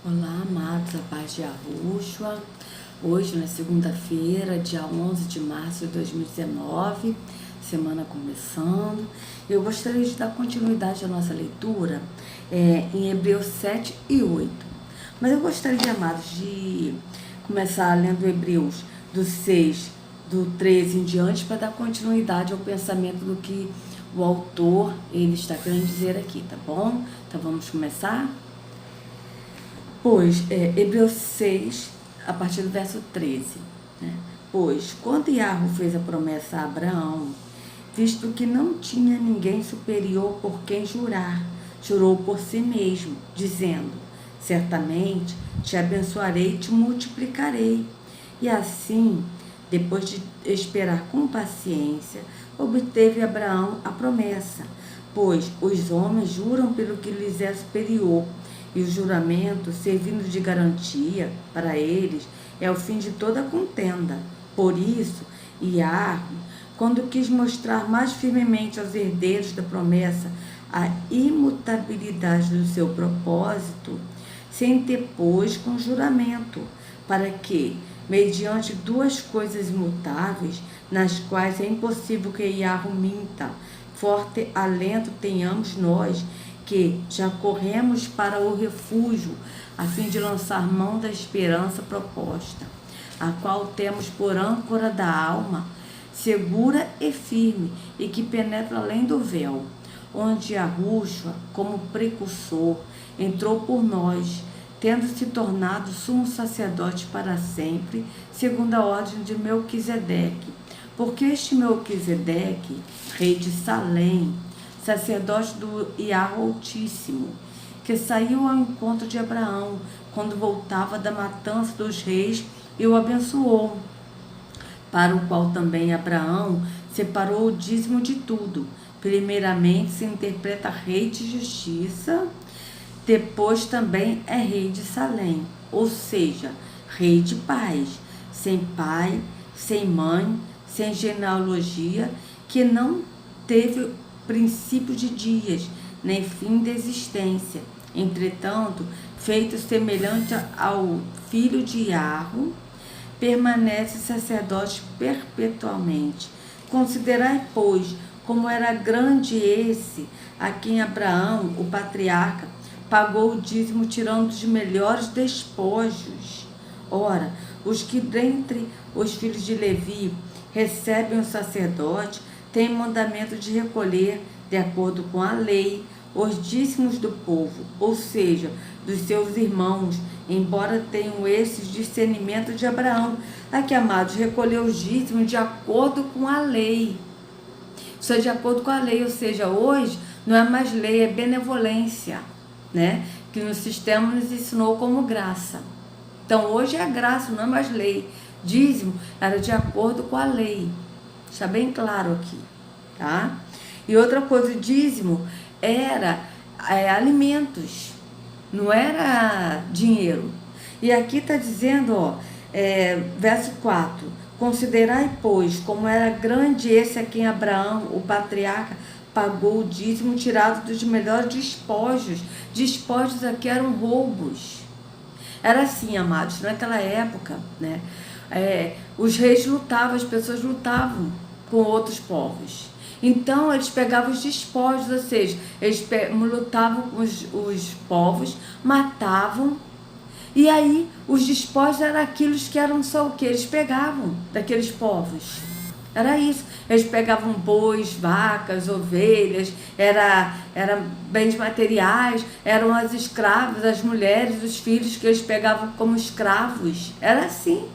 Olá, amados, a paz de Yahushua. Hoje, na segunda-feira, dia 11 de março de 2019, semana começando. Eu gostaria de dar continuidade à nossa leitura em Hebreus 7 e 8. Mas eu gostaria, amados, de começar lendo Hebreus do 6, do 13 em diante, para dar continuidade ao pensamento do que o autor ele está querendo dizer aqui, tá bom? Então vamos começar? Pois, Hebreus 6, a partir do verso 13. Né? Pois, quando Yahweh fez a promessa a Abraão, visto que não tinha ninguém superior por quem jurar, jurou por si mesmo, dizendo: certamente te abençoarei e te multiplicarei. E assim, depois de esperar com paciência, obteve Abraão a promessa, pois os homens juram pelo que lhes é superior, e o juramento, servindo de garantia para eles, é o fim de toda contenda. Por isso, Yahweh, quando quis mostrar mais firmemente aos herdeiros da promessa a imutabilidade do seu propósito, se interpôs com juramento, para que, mediante duas coisas imutáveis, nas quais é impossível que Yahweh minta, forte alento tenhamos nós, que já corremos para o refúgio, a fim de lançar mão da esperança proposta, a qual temos por âncora da alma, segura e firme, e que penetra além do véu, onde Yahushua, como precursor, entrou por nós, tendo se tornado sumo sacerdote para sempre, segundo a ordem de Melquisedeque. Porque este Melquisedeque, rei de Salém, sacerdote do Yahweh Altíssimo, que saiu ao encontro de Abraão, quando voltava da matança dos reis, e o abençoou, para o qual também Abraão separou o dízimo de tudo. Primeiramente se interpreta rei de justiça, depois também é rei de Salém, ou seja, rei de paz, sem pai, sem mãe, sem genealogia, que não teve princípio de dias, nem fim de existência. Entretanto, feito semelhante ao filho de Yahweh, permanece sacerdote perpetuamente. Considerai, pois, como era grande esse, a quem Abraão, o patriarca, pagou o dízimo, tirando os melhores despojos. Ora, os que dentre os filhos de Levi recebem o sacerdote, tem mandamento de recolher, de acordo com a lei, os dízimos do povo, ou seja, dos seus irmãos, embora tenham esses discernimento de Abraão. Aqui, amados, recolher os dízimos de acordo com a lei. Isso é de acordo com a lei, ou seja, hoje não é mais lei, é benevolência, né? Que no sistema nos ensinou como graça. Então, hoje é graça, não é mais lei. Dízimo era de acordo com a lei. Está bem claro aqui, tá? E outra coisa, o dízimo era alimentos, não era dinheiro. E aqui está dizendo, verso 4, considerai, pois, como era grande esse a quem Abraão, o patriarca, pagou o dízimo tirado dos melhores despojos. Despojos aqui eram roubos. Era assim, amados, naquela época, né? Os reis lutavam, as pessoas lutavam com outros povos. Então, eles pegavam os despojos, ou seja, eles lutavam com os povos, matavam, e aí os despojos eram aqueles que eram só o que eles pegavam daqueles povos. Era isso. Eles pegavam bois, vacas, ovelhas, era bens materiais, eram as escravas, as mulheres, os filhos que eles pegavam como escravos. Era assim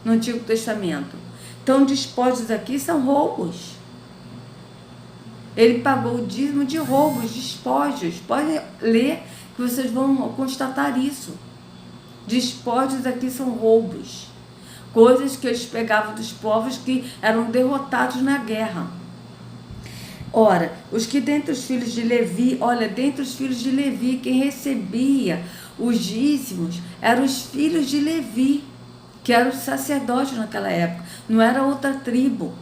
no Antigo Testamento. Então, despojos aqui são roubos. Ele pagou o dízimo de roubos, despojos. Pode ler que vocês vão constatar isso. Despojos aqui são roubos. Coisas que eles pegavam dos povos que eram derrotados na guerra. Ora, os que dentre os filhos de Levi, dentre os filhos de Levi, quem recebia os dízimos eram os filhos de Levi, que eram os sacerdotes naquela época, não era outra tribo.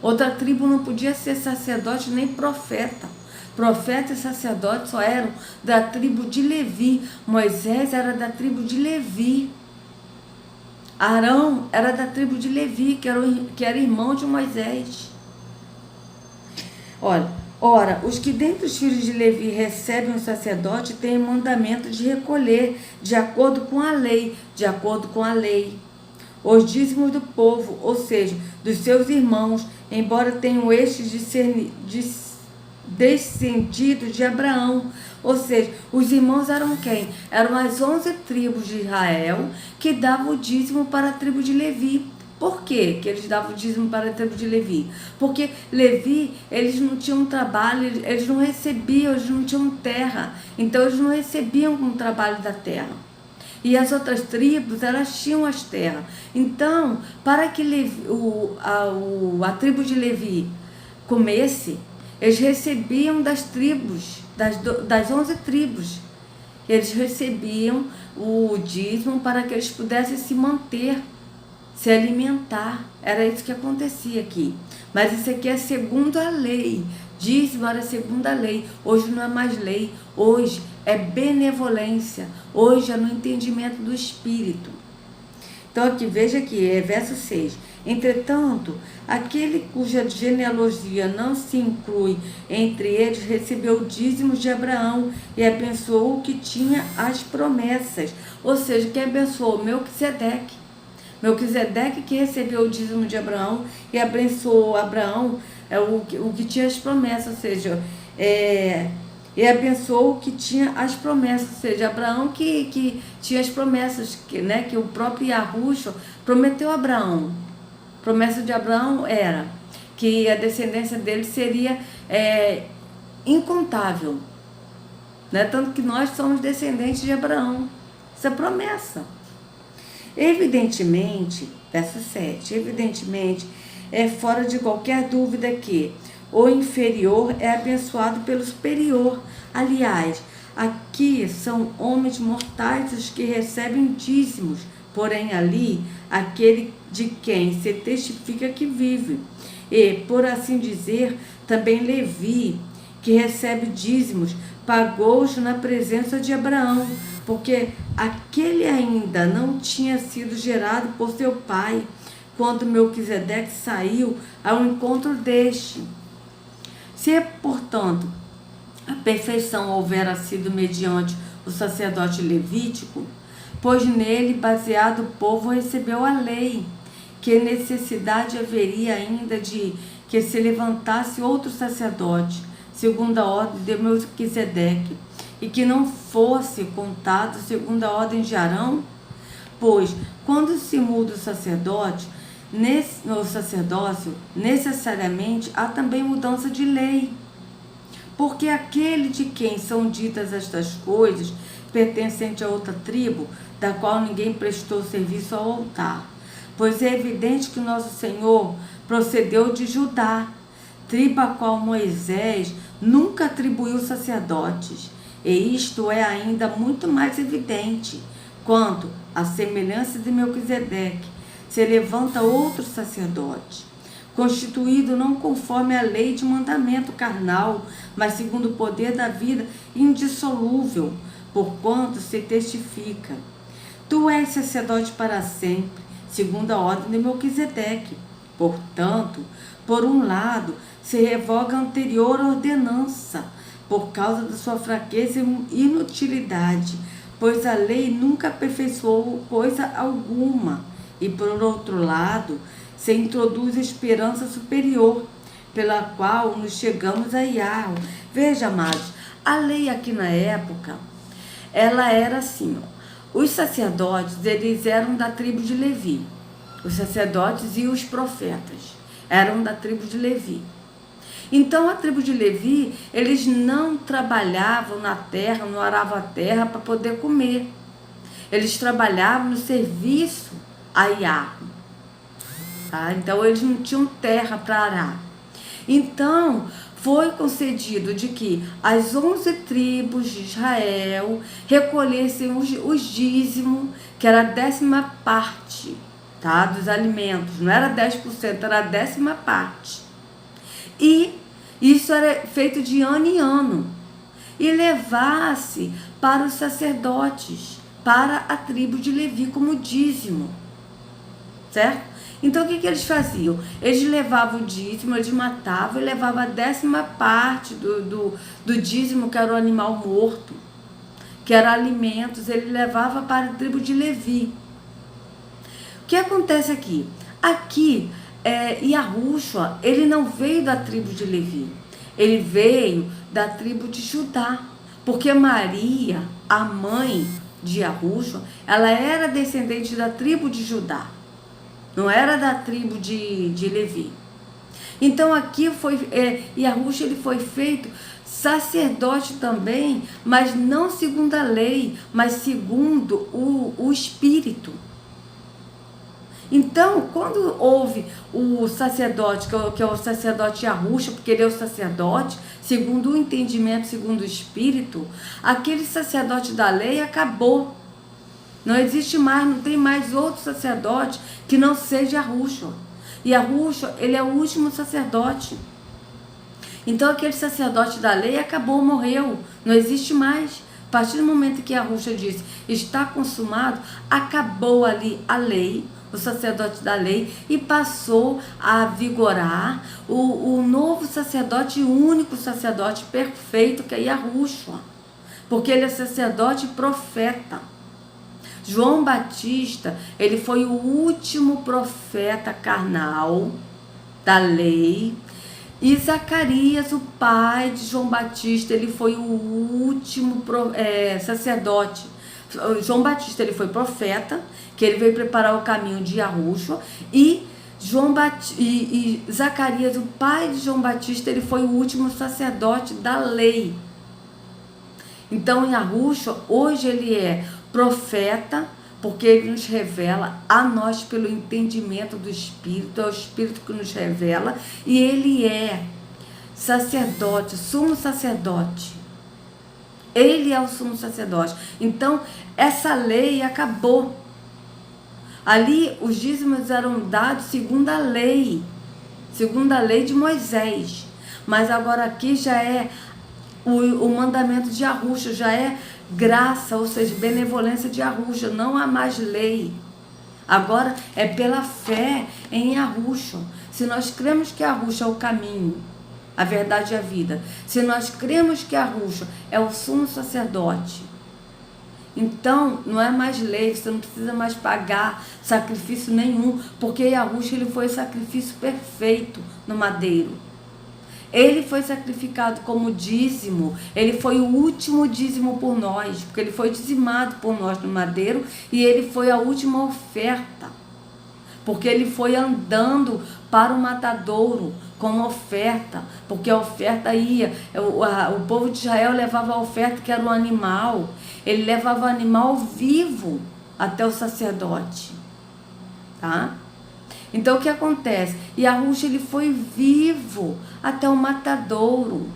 Outra tribo não podia ser sacerdote nem profeta. Profeta e sacerdote só eram da tribo de Levi. Moisés era da tribo de Levi. Arão era da tribo de Levi, que era irmão de Moisés. Ora, os que dentre os filhos de Levi recebem o sacerdote têm o mandamento de recolher, de acordo com a lei, os dízimos do povo, ou seja, dos seus irmãos, embora tenham estes descendidos de Abraão. Ou seja, os irmãos eram quem? Eram as 11 tribos de Israel que davam o dízimo para a tribo de Levi. Por quê que eles davam o dízimo para a tribo de Levi? Porque Levi, eles não tinham trabalho, eles não recebiam, eles não tinham terra. Então, eles não recebiam com o trabalho da terra. E as outras tribos, elas tinham as terras. Então, para que a tribo de Levi comesse, eles recebiam das tribos, das 11 tribos. Eles recebiam o dízimo para que eles pudessem se manter, se alimentar. Era isso que acontecia aqui. Mas isso aqui é segundo a lei. Dízimo era segundo a lei. Hoje não é mais lei. Hoje é benevolência. Hoje é no entendimento do Espírito. Então aqui, veja aqui, verso 6. Entretanto, aquele cuja genealogia não se inclui entre eles recebeu o dízimo de Abraão e abençoou o que tinha as promessas. Ou seja, quem abençoou? Melquisedeque. Melquisedeque que recebeu o dízimo de Abraão e abençoou Abraão, o que tinha as promessas, ou seja, e abençoou o que tinha as promessas, ou seja, Abraão que tinha as promessas, que o próprio Yahushua prometeu a Abraão. A promessa de Abraão era que a descendência dele seria incontável, né? Tanto que nós somos descendentes de Abraão. Isso é promessa. Evidentemente, verso 7, evidentemente, é fora de qualquer dúvida que o inferior é abençoado pelo superior. Aliás, aqui são homens mortais os que recebem dízimos, porém ali, aquele de quem se testifica que vive. E, por assim dizer, também Levi, que recebe dízimos, pagou-os na presença de Abraão, porque aquele ainda não tinha sido gerado por seu pai, quando Melquisedeque saiu ao encontro deste. Se, portanto, a perfeição houvera sido mediante o sacerdote levítico, pois nele, baseado, o povo recebeu a lei, que necessidade haveria ainda de que se levantasse outro sacerdote, segundo a ordem de Melquisedeque, e que não fosse contado segundo a ordem de Arão? Pois, quando se muda o sacerdote, no sacerdócio, necessariamente há também mudança de lei. Porque aquele de quem são ditas estas coisas, pertencente a outra tribo, da qual ninguém prestou serviço ao altar. Pois é evidente que nosso Senhor procedeu de Judá, tribo a qual Moisés nunca atribuiu sacerdotes. E isto é ainda muito mais evidente, quanto, à semelhança de Melquisedeque, se levanta outro sacerdote, constituído não conforme a lei de mandamento carnal, mas segundo o poder da vida indissolúvel, porquanto se testifica: tu és sacerdote para sempre, segundo a ordem de Melquisedeque. Portanto, por um lado, se revoga a anterior ordenança, por causa da sua fraqueza e inutilidade, pois a lei nunca aperfeiçoou coisa alguma. E por outro lado, se introduz a esperança superior, pela qual nos chegamos a Yahweh. Veja, amados, a lei aqui na época, ela era assim, os sacerdotes, eles eram da tribo de Levi. Os sacerdotes e os profetas eram da tribo de Levi. Então, a tribo de Levi, eles não trabalhavam na terra, não aravam a terra para poder comer. Eles trabalhavam no serviço a Yahweh. Tá? Então, eles não tinham terra para arar. Então, foi concedido de que as 11 tribos de Israel recolhessem os dízimos, que era a 10ª parte, tá, dos alimentos. Não era 10%, era a 10ª parte. E Isso era feito de ano em ano. E levasse para os sacerdotes, para a tribo de Levi como dízimo. Certo? Então o que eles faziam? Eles levavam o dízimo, eles matavam e levavam a 10ª parte do dízimo, que era o animal morto, que era alimentos, ele levava para a tribo de Levi. O que acontece aqui? Aqui, Yahushua, ele não veio da tribo de Levi, ele veio da tribo de Judá, porque Maria, a mãe de Yahushua, ela era descendente da tribo de Judá, não era da tribo de Levi. Então aqui Yahushua, ele foi feito sacerdote também, mas não segundo a lei, mas segundo o Espírito. Então, quando houve o sacerdote, que é o sacerdote Yahushua, porque ele é o sacerdote, segundo o entendimento, segundo o Espírito, aquele sacerdote da lei acabou. Não existe mais, não tem mais outro sacerdote que não seja Yahushua. E Yahushua, ele é o último sacerdote. Então, aquele sacerdote da lei acabou, morreu, não existe mais. A partir do momento que Yahushua disse, está consumado, acabou ali a lei, o sacerdote da lei, e passou a vigorar o novo sacerdote, o único sacerdote perfeito, que é Yahushua, porque ele é sacerdote e profeta. João Batista, ele foi o último profeta carnal da lei, e Zacarias, o pai de João Batista, ele foi o último sacerdote. João Batista, ele foi profeta, que ele veio preparar o caminho de Yahushua, e Zacarias, o pai de João Batista, ele foi o último sacerdote da lei. Então, Yahushua, hoje ele é profeta, porque ele nos revela a nós pelo entendimento do Espírito, é o Espírito que nos revela, e ele é sacerdote, sumo sacerdote. Ele é o sumo sacerdote. Então, essa lei acabou. Ali, os dízimos eram dados segundo a lei de Moisés. Mas agora aqui já é o mandamento de Yahushua, já é graça, ou seja, benevolência de Yahushua, não há mais lei. Agora é pela fé em Yahushua. Se nós cremos que Yahushua é o caminho, a verdade e a vida, se nós cremos que Yahushua é o sumo sacerdote, então não é mais lei, você não precisa mais pagar sacrifício nenhum, porque Yahushua, ele foi o sacrifício perfeito no madeiro. Ele foi sacrificado como dízimo, ele foi o último dízimo por nós, porque ele foi dizimado por nós no madeiro, e ele foi a última oferta, porque ele foi andando para o matadouro como oferta, porque a oferta ia, o povo de Israel levava a oferta, que era o animal, ele levava o animal vivo até o sacerdote, tá? Então o que acontece? Yahushua, ele foi vivo até o matadouro,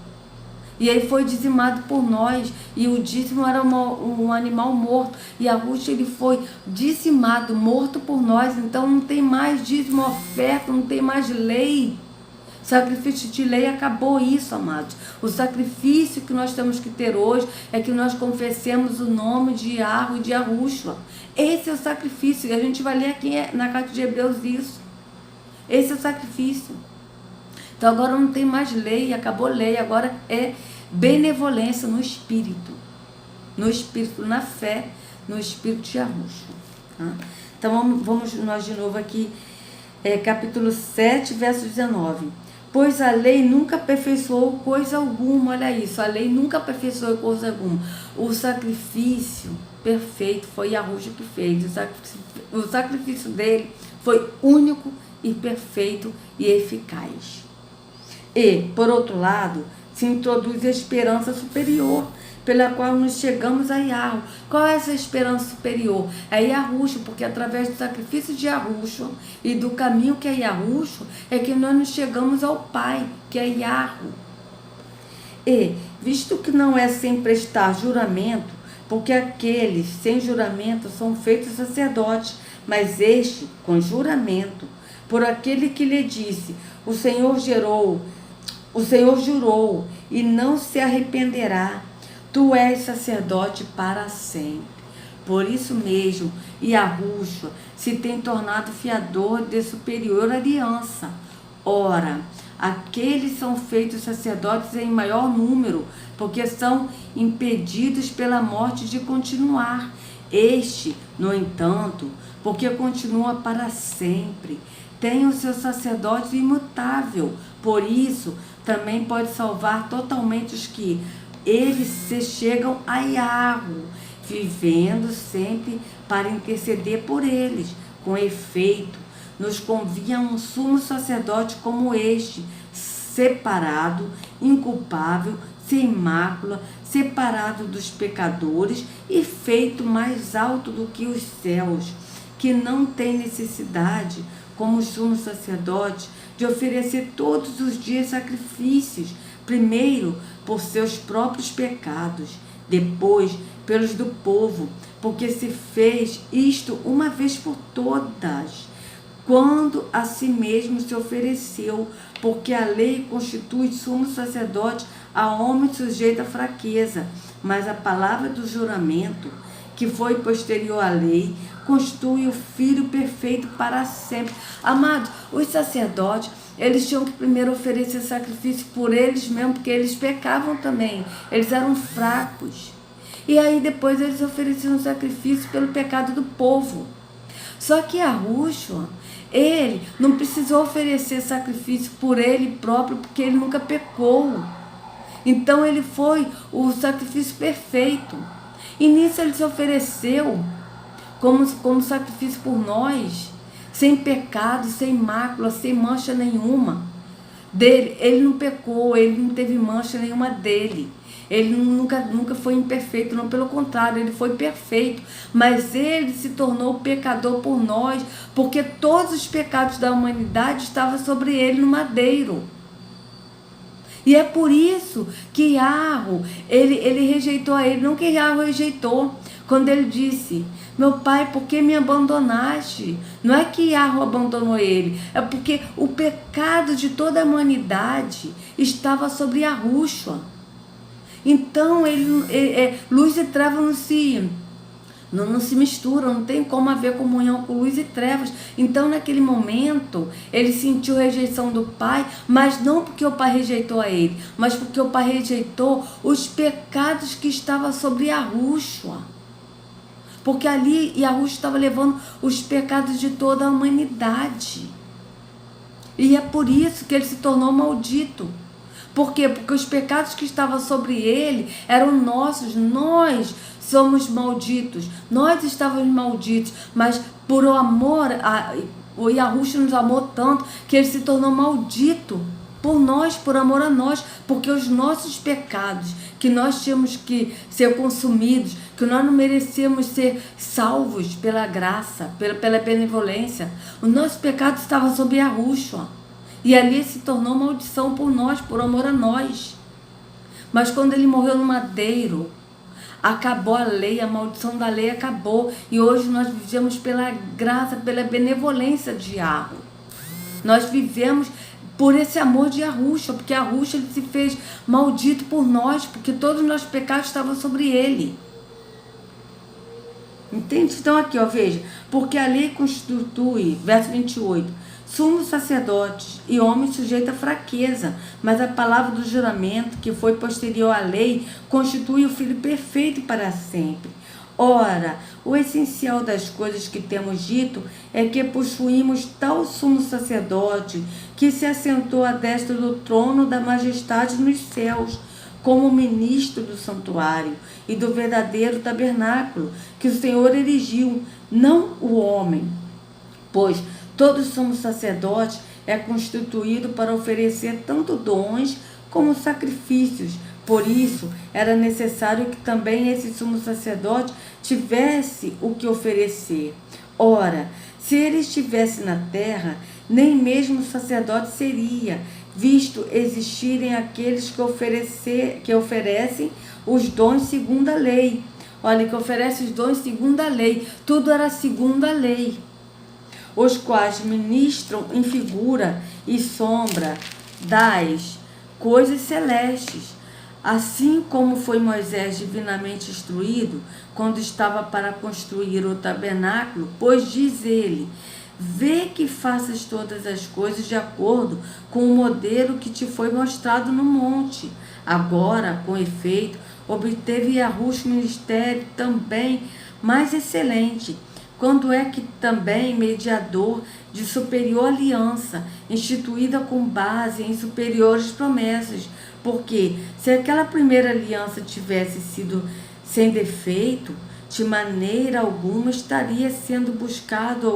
e ele foi dizimado por nós, e o dízimo era um animal morto, e Yahushua, ele foi dizimado, morto por nós. Então não tem mais dízimo, oferta, não tem mais lei, sacrifício de lei, acabou isso, amados. O sacrifício que nós temos que ter hoje é que nós confessemos o nome de Yahweh e de Yahushua. Esse é o sacrifício, e a gente vai ler aqui na carta de Hebreus isso. Esse é o sacrifício. Então agora não tem mais lei, acabou lei, agora é benevolência no Espírito, na fé, no Espírito de Yahushua, tá? Então vamos nós de novo aqui, capítulo 7, verso 19. Pois a lei nunca aperfeiçoou coisa alguma, olha isso, a lei nunca aperfeiçoou coisa alguma. O sacrifício perfeito foi Yahushua que fez, o sacrifício dele foi único e perfeito e eficaz. E, por outro lado, se introduz a esperança superior, pela qual nos chegamos a Yahweh. Qual é essa esperança superior? É Yahushua, porque através do sacrifício de Yahushua e do caminho que é Yahushua, é que nós nos chegamos ao Pai, que é Yahweh. E, visto que não é sem prestar juramento, porque aqueles sem juramento são feitos sacerdotes, mas este com juramento, por aquele que lhe disse, o Senhor jurou O Senhor jurou e não se arrependerá. Tu és sacerdote para sempre. Por isso mesmo, Yahushua se tem tornado fiador de superior aliança. Ora, aqueles são feitos sacerdotes em maior número, porque são impedidos pela morte de continuar. Este, no entanto, porque continua para sempre, tem o seu sacerdote imutável. Por isso, também pode salvar totalmente os que eles se chegam a Yahweh, vivendo sempre para interceder por eles. Com efeito, nos convinha um sumo sacerdote como este, separado, inculpável, sem mácula, separado dos pecadores e feito mais alto do que os céus, que não tem necessidade, como sumo sacerdote, de oferecer todos os dias sacrifícios, primeiro por seus próprios pecados, depois pelos do povo, porque se fez isto uma vez por todas, quando a si mesmo se ofereceu, porque a lei constitui sumo sacerdote a homem sujeito à fraqueza, mas a palavra do juramento, que foi posterior à lei, constitui o Filho perfeito para sempre. Amados, os sacerdotes, eles tinham que primeiro oferecer sacrifício por eles mesmos, porque eles pecavam também, eles eram fracos. E aí depois eles ofereciam sacrifício pelo pecado do povo. Só que Yahushua, ele não precisou oferecer sacrifício por ele próprio, porque ele nunca pecou. Então ele foi o sacrifício perfeito. E nisso ele se ofereceu como sacrifício por nós, sem pecado, sem mácula, sem mancha nenhuma. Ele não pecou, ele não teve mancha nenhuma dele. Ele nunca foi imperfeito, não, pelo contrário, ele foi perfeito. Mas ele se tornou pecador por nós, porque todos os pecados da humanidade estavam sobre ele no madeiro. E é por isso que Yahweh, ele rejeitou a ele, não que Yahweh rejeitou, quando ele disse: meu pai, por que me abandonaste? Não é que Yahweh abandonou ele, é porque o pecado de toda a humanidade estava sobre Yahushua. Então, luz e trevas não se misturam, não tem como haver comunhão com luz e trevas. Então, naquele momento, ele sentiu rejeição do pai, mas não porque o pai rejeitou a ele, mas porque o pai rejeitou os pecados que estavam sobre Yahushua. Porque ali Yahushua estava levando os pecados de toda a humanidade. E é por isso que ele se tornou maldito. Por quê? Porque os pecados que estavam sobre ele eram nossos. Nós somos malditos. Nós estávamos malditos. Mas por amor, o Yahushua nos amou tanto que ele se tornou maldito por nós, por amor a nós. Porque os nossos pecados, que nós tínhamos que ser consumidos, que nós não merecíamos ser salvos pela graça, pela benevolência, os nossos pecados estavam sobre Yahushua. E ali se tornou maldição por nós, por amor a nós. Mas quando ele morreu no madeiro, acabou a lei, a maldição da lei acabou. E hoje nós vivemos pela graça, pela benevolência de Yahweh. Nós vivemos por esse amor de Yahushua, porque Yahushua ele se fez maldito por nós, porque todos os nossos pecados estavam sobre ele. Entende? Então aqui, ó, veja. Porque a lei constitui, verso 28, sumo sacerdote e homem sujeito à fraqueza, mas a palavra do juramento, que foi posterior à lei, constitui o Filho perfeito para sempre. Ora, o essencial das coisas que temos dito é que possuímos tal sumo sacerdote que se assentou à destra do trono da majestade nos céus, como ministro do santuário e do verdadeiro tabernáculo que o Senhor erigiu, não o homem. Pois todo sumo sacerdote é constituído para oferecer tanto dons como sacrifícios. Por isso, era necessário que também esse sumo sacerdote tivesse o que oferecer. Ora, se ele estivesse na terra, nem mesmo sacerdote seria, visto existirem aqueles que oferecem os dons segundo a lei. Olha, que oferece os dons segundo a lei. Tudo era segundo a lei. Os quais ministram em figura e sombra das coisas celestes, assim como foi Moisés divinamente instruído quando estava para construir o tabernáculo, pois diz ele: vê que faças todas as coisas de acordo com o modelo que te foi mostrado no monte. Agora, com efeito, obteve Yahushua ministério também mais excelente, quando é que também mediador de superior aliança, instituída com base em superiores promessas. Porque se aquela primeira aliança tivesse sido sem defeito, de maneira alguma estaria sendo buscado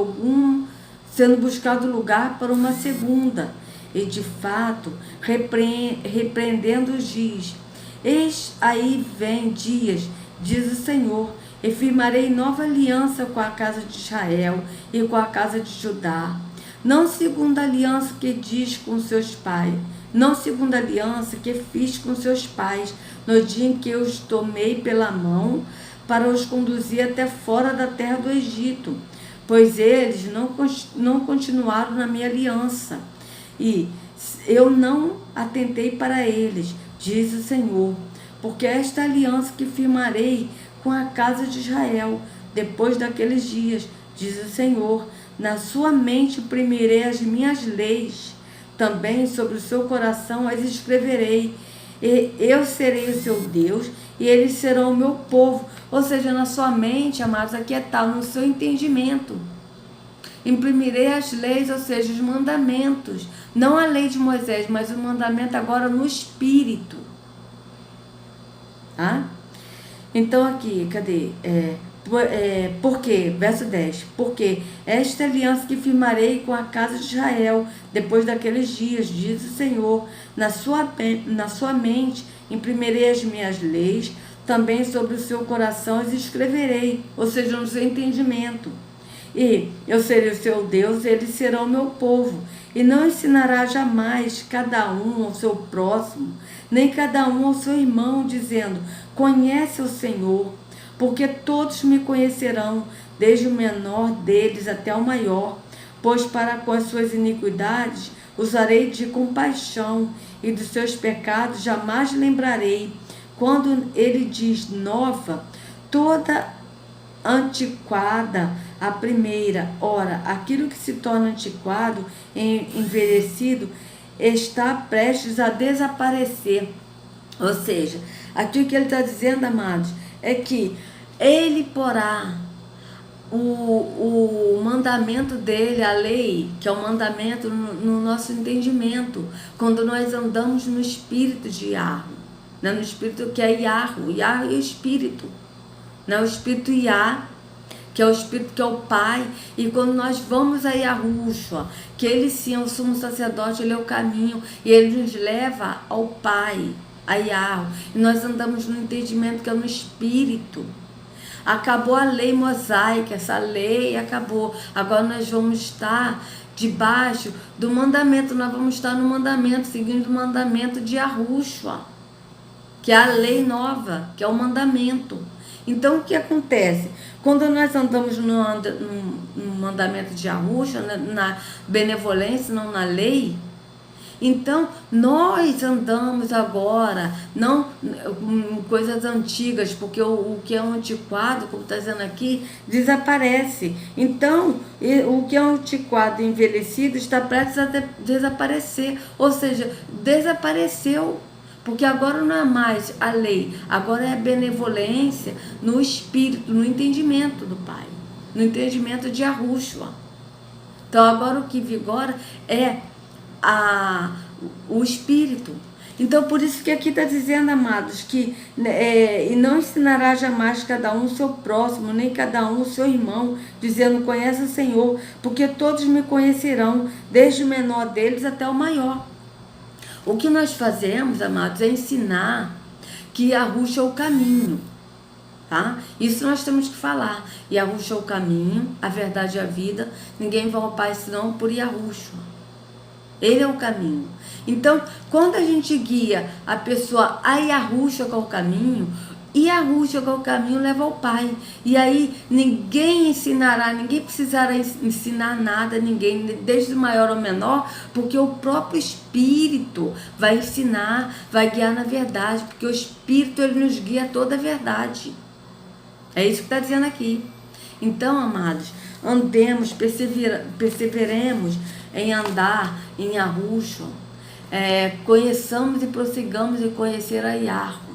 lugar para uma segunda. E de fato, repreendendo diz: eis aí vem dias, diz o Senhor, e firmarei nova aliança com a casa de Israel e com a casa de Judá, não segundo a aliança que diz com seus pais, não segundo a aliança que fiz com seus pais, no dia em que eu os tomei pela mão para os conduzir até fora da terra do Egito, pois eles não continuaram na minha aliança, e eu não atentei para eles, diz o Senhor, porque esta aliança que firmarei com a casa de Israel, depois daqueles dias, diz o Senhor, na sua mente imprimirei as minhas leis, também sobre o seu coração as escreverei, e eu serei o seu Deus, e eles serão o meu povo. Ou seja, na sua mente, amados, aqui é tal, no seu entendimento. Imprimirei as leis, ou seja, os mandamentos, não a lei de Moisés, mas o mandamento agora no Espírito. Tá? Então aqui, cadê? Porque, verso 10, porque esta aliança que firmarei com a casa de Israel, depois daqueles dias, diz o Senhor, na sua mente imprimirei as minhas leis, também sobre o seu coração as escreverei, ou seja, no seu entendimento. E eu serei o seu Deus, eles serão o meu povo, e não ensinará jamais cada um ao seu próximo, nem cada um ao seu irmão, dizendo: conhece o Senhor, porque todos me conhecerão, desde o menor deles até o maior, pois para com as suas iniquidades usarei de compaixão, e dos seus pecados jamais lembrarei. Quando ele diz nova, toda antiquada, a primeira, ora, aquilo que se torna antiquado, envelhecido, está prestes a desaparecer. Ou seja, aqui o que ele está dizendo, amados, é que ele porá o mandamento dele, a lei, que é o mandamento no nosso entendimento, quando nós andamos no espírito de Yahweh, né? No espírito que é Yahweh, Yahweh é o espírito, né? O espírito Yah, que é o espírito que é o Pai, e quando nós vamos a Yahushua, que ele sim é o sumo sacerdote, ele é o caminho, e ele nos leva ao Pai, a Yahweh, e nós andamos no entendimento que é no espírito. Acabou a lei mosaica, essa lei acabou. Agora nós vamos estar debaixo do mandamento, nós vamos estar no mandamento, seguindo o mandamento de Yahushua, que é a lei nova, que é o mandamento. Então o que acontece? Quando nós andamos no mandamento de Yahushua, na benevolência, não na lei, então nós andamos agora, não com coisas antigas, porque o que é um antiquado, como está dizendo aqui, desaparece. Então, o que é um antiquado envelhecido está prestes a desaparecer, ou seja, desapareceu. Porque agora não é mais a lei, agora é a benevolência no espírito, no entendimento do Pai, no entendimento de Yahushua. Então agora o que vigora é o espírito. Então por isso que aqui está dizendo, amados, que e não ensinará jamais cada um o seu próximo, nem cada um o seu irmão, dizendo: conhece o Senhor, porque todos me conhecerão, desde o menor deles até o maior. O que nós fazemos, amados, é ensinar que Yahushua é o caminho, tá? Isso nós temos que falar. Yahushua é o caminho, a verdade e a vida. Ninguém vai ao Pai senão por Yahushua. Ele é o caminho. Então, quando a gente guia a pessoa a Yahushua, que é o caminho, E a rua chegou ao caminho, leva ao Pai. E aí ninguém ensinará, ninguém precisará ensinar nada a ninguém, desde o maior ao menor, porque o próprio Espírito vai ensinar, vai guiar na verdade, porque o Espírito ele nos guia a toda a verdade. É isso que está dizendo aqui. Então, amados, andemos, perseveremos em andar em Yahushua. Conheçamos e prossigamos em conhecer a Yahweh.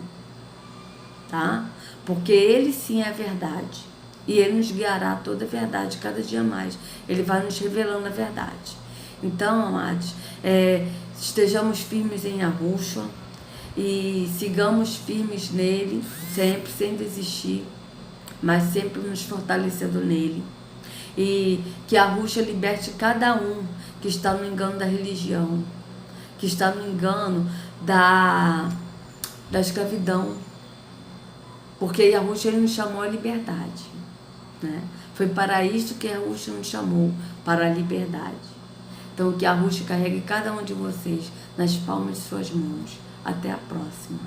Tá? Porque ele sim é a verdade. E ele nos guiará a toda a verdade, cada dia mais. Ele vai nos revelando a verdade. Então, amados, estejamos firmes em Yahushua e sigamos firmes nele, sempre, sem desistir, mas sempre nos fortalecendo nele. E que Yahushua liberte cada um que está no engano da religião, que está no engano da escravidão. Porque Yahushua ele nos chamou à liberdade, né? Foi para isso que Yahushua nos chamou, para a liberdade. Então que Yahushua carregue cada um de vocês nas palmas de suas mãos. Até a próxima.